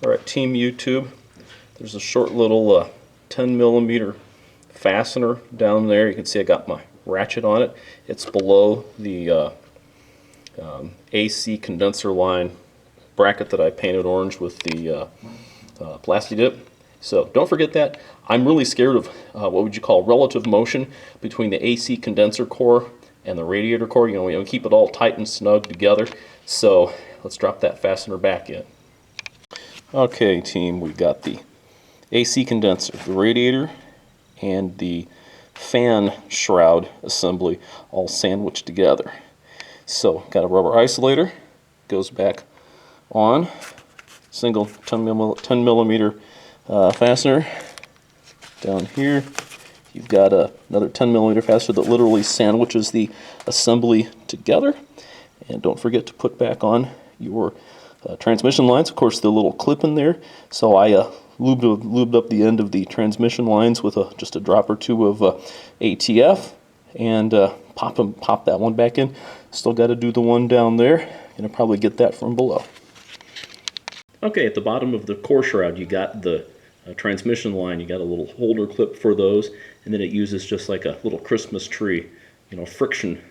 Alright, Team YouTube, there's a short little 10mm fastener down there. You can see I got my ratchet on it. It's below the AC condenser line bracket that I painted orange with the plasti dip. So don't forget that. I'm really scared of what would you call relative motion between the AC condenser core and the radiator core. You know, we keep it all tight and snug together. So let's drop that fastener back in. Okay, team, we've got the AC condenser, the radiator, and the fan shroud assembly all sandwiched together. So, got a rubber isolator, goes back on, single 10mm fastener. Down here, you've got another 10mm fastener that literally sandwiches the assembly together. And don't forget to put back on your transmission lines. Of course, the little clip in there. So I lubed up the end of the transmission lines with just a drop or two of ATF, and pop that one back in. Still got to do the one down there. Gonna probably get that from below. Okay, at the bottom of the core shroud, you got the transmission line. You got a little holder clip for those, and then it uses just like a little Christmas tree, you know, friction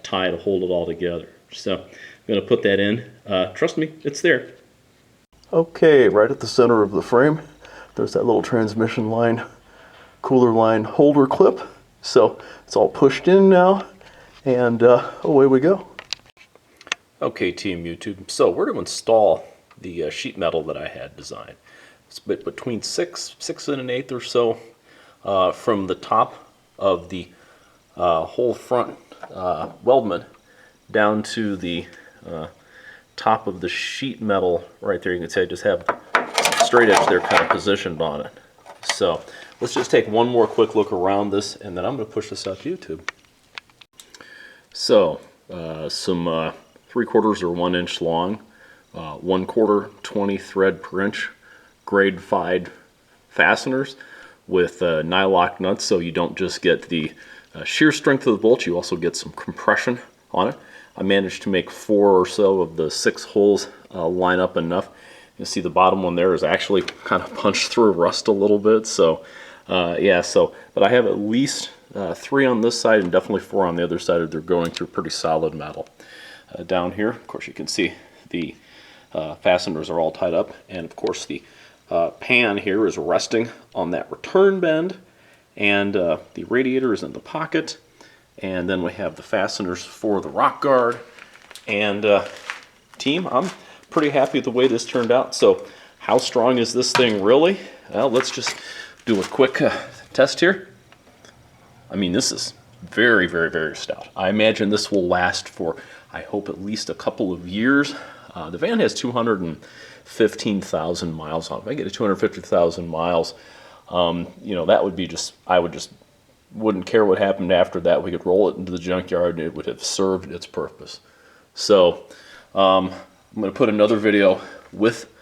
tie to hold it all together. So I'm going to put that in. Trust me, it's there. Okay, right at the center of the frame, there's that little transmission line, cooler line holder clip. So it's all pushed in now, and away we go. Okay, Team YouTube, so we're to install the sheet metal that I had designed. It's between 6 and 1/8 or so from the top of the whole front weldment down to the top of the sheet metal right there. You can see I just have straight edge there kind of positioned on it. So let's just take one more quick look around this, and then I'm going to push this out to YouTube. So some 3/4 or 1 inch long, 1/4 20 thread per inch grade 5 fasteners with nylock nuts, so you don't just get the shear strength of the bolt, you also get some compression on it. I managed to make 4 or so of the 6 holes line up enough. You see the bottom one there is actually kind of punched through rust a little bit. So yeah, but I have at least 3 on this side and definitely 4 on the other side. They're going through pretty solid metal. Down here, of course, you can see the fasteners are all tied up, and of course the pan here is resting on that return bend, and the radiator is in the pocket. And then we have the fasteners for the rock guard. And team, I'm pretty happy with the way this turned out. So how strong is this thing really? Well, let's just do a quick test here. I mean, this is very, very, very stout. I imagine this will last for, I hope, at least a couple of years. The van has 215,000 miles on it. If I get to 250,000 miles, you know, that would be just, wouldn't care what happened after that. We could roll it into the junkyard and it would have served its purpose. So I'm going to put another video with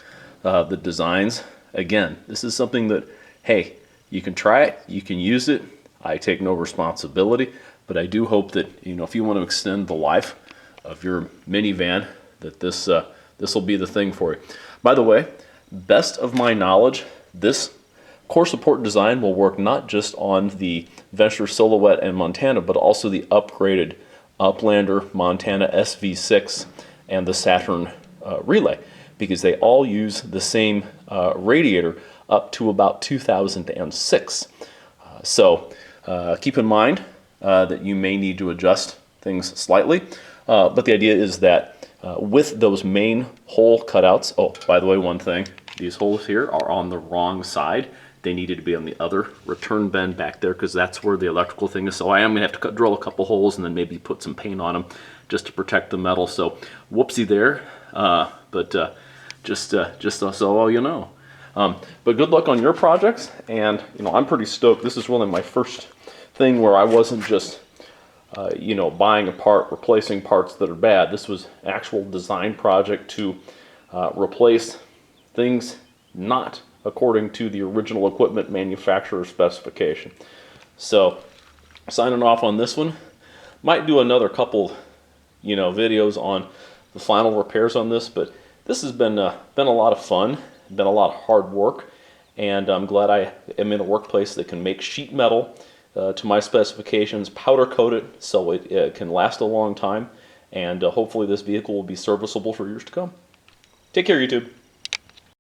the designs. Again, this is something that, hey, you can try it, you can use it. I take no responsibility, but I do hope that, you know, if you want to extend the life of your minivan, that this will be the thing for you. By the way, best of my knowledge, this core support design will work not just on the Venture Silhouette and Montana, but also the upgraded Uplander, Montana SV6, and the Saturn Relay, because they all use the same radiator up to about 2006. So keep in mind that you may need to adjust things slightly, but the idea is that with those main hole cutouts, oh, by the way, one thing, these holes here are on the wrong side. They needed to be on the other return bend back there because that's where the electrical thing is. So I am going to have to drill a couple holes and then maybe put some paint on them just to protect the metal. So whoopsie there, but just so you know. But good luck on your projects, and you know, I'm pretty stoked. This is really my first thing where I wasn't just you know, buying a part, replacing parts that are bad. This was an actual design project to replace things not according to the original equipment manufacturer specification. So, signing off on this one. Might do another couple, you know, videos on the final repairs on this, but this has been a lot of fun. been a lot of hard work, and I'm glad I am in a workplace that can make sheet metal to my specifications, powder coat it so it can last a long time, and hopefully this vehicle will be serviceable for years to come. Take care, YouTube.